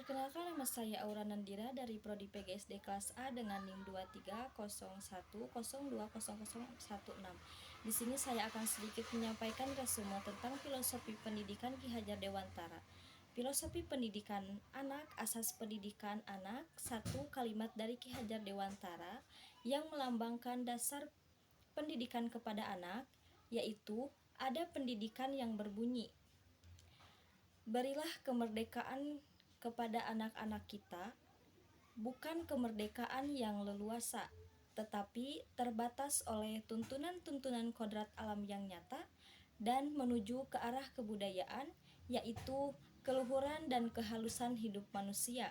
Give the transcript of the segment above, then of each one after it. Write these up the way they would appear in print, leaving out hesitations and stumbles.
Perkenalkan, nama saya Aura Nandira dari Prodi PGSD kelas A dengan NIM 2301020016. Di sini saya akan sedikit menyampaikan resume tentang filosofi pendidikan Ki Hajar Dewantara. Filosofi pendidikan anak, asas pendidikan anak, satu kalimat dari Ki Hajar Dewantara yang melambangkan dasar pendidikan kepada anak, yaitu ada pendidikan yang berbunyi, berilah kemerdekaan kepada anak-anak kita, bukan kemerdekaan yang leluasa, tetapi terbatas oleh tuntunan-tuntunan kodrat alam yang nyata dan menuju ke arah kebudayaan, yaitu keluhuran dan kehalusan hidup manusia.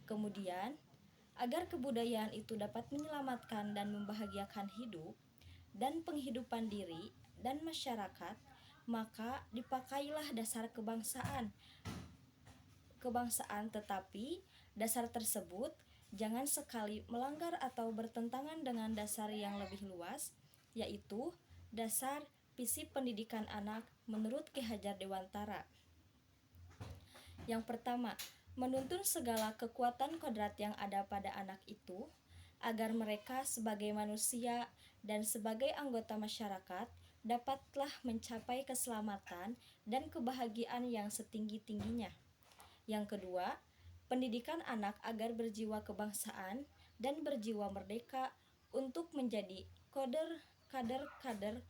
Kemudian, agar kebudayaan itu dapat menyelamatkan dan membahagiakan hidup dan penghidupan diri dan masyarakat, maka dipakailah dasar kebangsaan, tetapi dasar tersebut jangan sekali melanggar atau bertentangan dengan dasar yang lebih luas, yaitu dasar visi pendidikan anak menurut Ki Hajar Dewantara. Yang pertama, menuntun segala kekuatan kodrat yang ada pada anak itu, agar mereka sebagai manusia dan sebagai anggota masyarakat dapatlah mencapai keselamatan dan kebahagiaan yang setinggi-tingginya. Yang kedua, pendidikan anak agar berjiwa kebangsaan dan berjiwa merdeka untuk menjadi kader-kader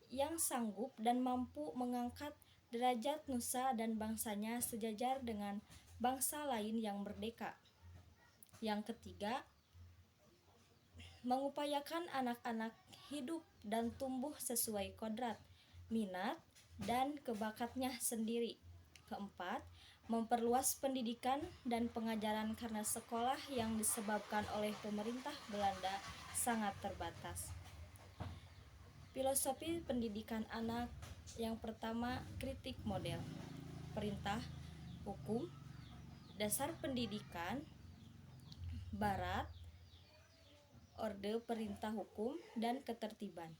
yang sanggup dan mampu mengangkat derajat nusa dan bangsanya sejajar dengan bangsa lain yang merdeka. Yang ketiga, mengupayakan anak-anak hidup dan tumbuh sesuai kodrat, minat, dan kebakatnya sendiri. Keempat, memperluas pendidikan dan pengajaran karena sekolah yang disebabkan oleh pemerintah Belanda sangat terbatas. Filosofi pendidikan anak yang pertama, kritik model, perintah, hukum, dasar pendidikan, barat, orde perintah hukum, dan ketertiban.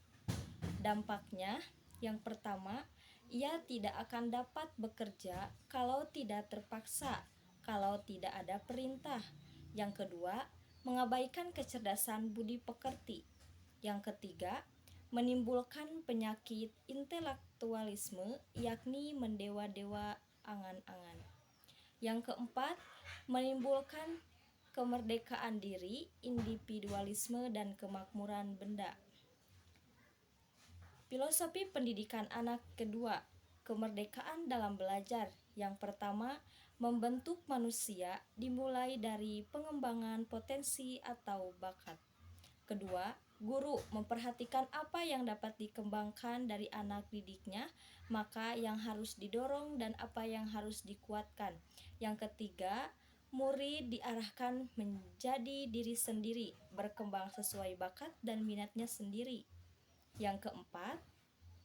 Dampaknya, yang pertama, ia tidak akan dapat bekerja kalau tidak terpaksa, kalau tidak ada perintah. Yang kedua, mengabaikan kecerdasan budi pekerti. Yang ketiga, menimbulkan penyakit intelektualisme, yakni mendewa-dewa angan-angan. Yang keempat, menimbulkan kemerdekaan diri, individualisme, dan kemakmuran benda. Filosofi pendidikan anak kedua, kemerdekaan dalam belajar. Yang pertama, membentuk manusia dimulai dari pengembangan potensi atau bakat. Kedua, guru memperhatikan apa yang dapat dikembangkan dari anak didiknya, maka yang harus didorong dan apa yang harus dikuatkan. Yang ketiga, murid diarahkan menjadi diri sendiri, berkembang sesuai bakat dan minatnya sendiri. Yang keempat,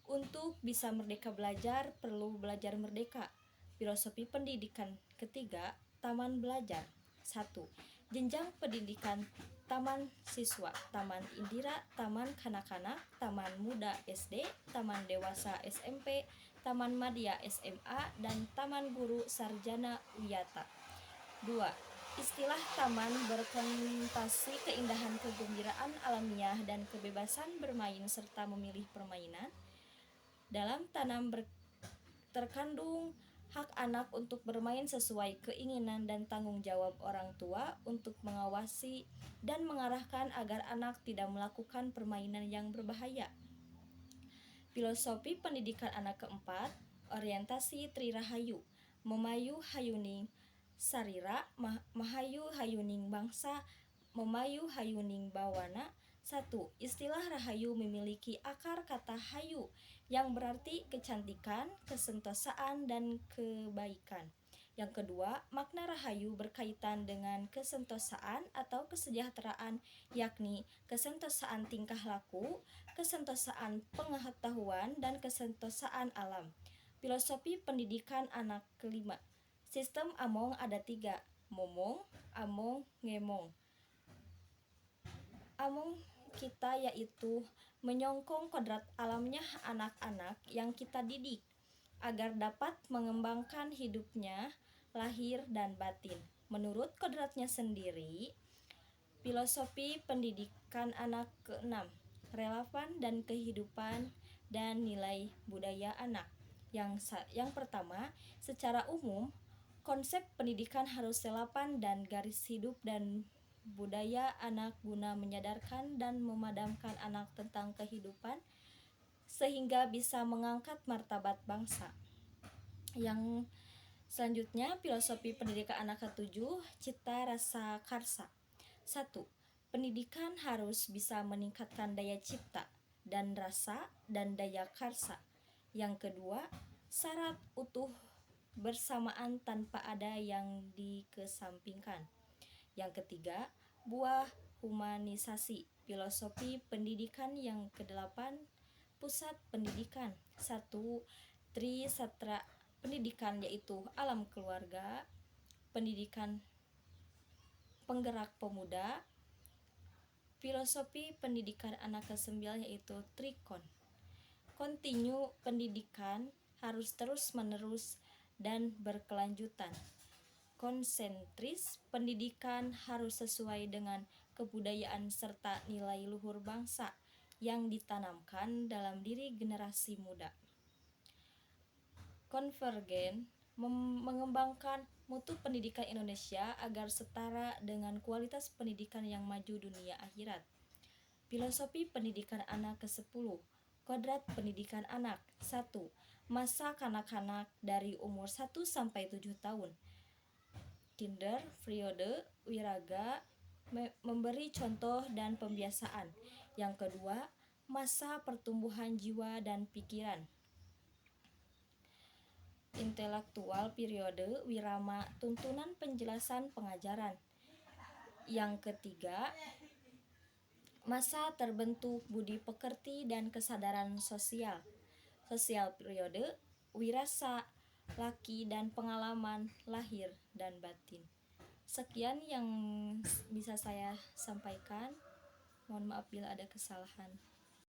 untuk bisa merdeka belajar, perlu belajar merdeka. Filosofi pendidikan ketiga, taman belajar. 1. Jenjang pendidikan taman siswa, taman indira, taman kanak-kanak, taman muda SD, taman dewasa SMP, taman madya SMA, dan taman guru sarjana wiyata. 2. Istilah taman berkonotasi keindahan, kegembiraan alamiah, dan kebebasan bermain serta memilih permainan. Dalam tanam terkandung hak anak untuk bermain sesuai keinginan dan tanggung jawab orang tua untuk mengawasi dan mengarahkan agar anak tidak melakukan permainan yang berbahaya. Filosofi pendidikan anak keempat, orientasi Tri Rahayu, memayu hayuning sarira, mahayu hayuning bangsa, memayu hayuning bawana. 1. Istilah rahayu memiliki akar kata hayu yang berarti kecantikan, kesentosaan, dan kebaikan. Yang kedua, makna rahayu berkaitan dengan kesentosaan atau kesejahteraan, yakni kesentosaan tingkah laku, kesentosaan pengetahuan, dan kesentosaan alam. Filosofi pendidikan anak kelima, sistem among ada 3, momong, among, ngemong. Among kita yaitu menyongkong kodrat alamnya anak-anak yang kita didik agar dapat mengembangkan hidupnya lahir dan batin. Menurut kodratnya sendiri, filosofi pendidikan anak keenam, relevan dan kehidupan dan nilai budaya anak. Yang pertama, secara umum, konsep pendidikan harus relevan dan garis hidup dan budaya anak guna menyadarkan dan memadamkan anak tentang kehidupan sehingga bisa mengangkat martabat bangsa. Yang selanjutnya, filosofi pendidikan anak ketujuh, cita rasa karsa. 1. Pendidikan harus bisa meningkatkan daya cipta dan rasa dan daya karsa. Yang kedua, syarat utuh bersamaan tanpa ada yang dikesampingkan. Yang ketiga, buah humanisasi. Filosofi pendidikan yang kedelapan, pusat pendidikan. 1. Trisatra pendidikan, yaitu alam keluarga, pendidikan penggerak pemuda, filosofi pendidikan anak ke-9 yaitu Trikon. Kontinu pendidikan harus terus-menerus dan berkelanjutan. Konsentris pendidikan harus sesuai dengan kebudayaan serta nilai luhur bangsa yang ditanamkan dalam diri generasi muda. Konvergen mengembangkan mutu pendidikan Indonesia agar setara dengan kualitas pendidikan yang maju dunia akhirat. Filosofi pendidikan anak ke-10, kodrat pendidikan anak. 1. Masa kanak-kanak dari umur 1 sampai 7 tahun. Kinder, periode, wiraga, memberi contoh dan pembiasaan. Yang kedua, masa pertumbuhan jiwa dan pikiran. Intelektual, periode, wirama, tuntunan penjelasan pengajaran. Yang ketiga, masa terbentuk budi pekerti dan kesadaran sosial. Sosial, periode, wirasa, laki dan pengalaman lahir dan batin. Sekian yang bisa saya sampaikan. Mohon maaf bila ada kesalahan.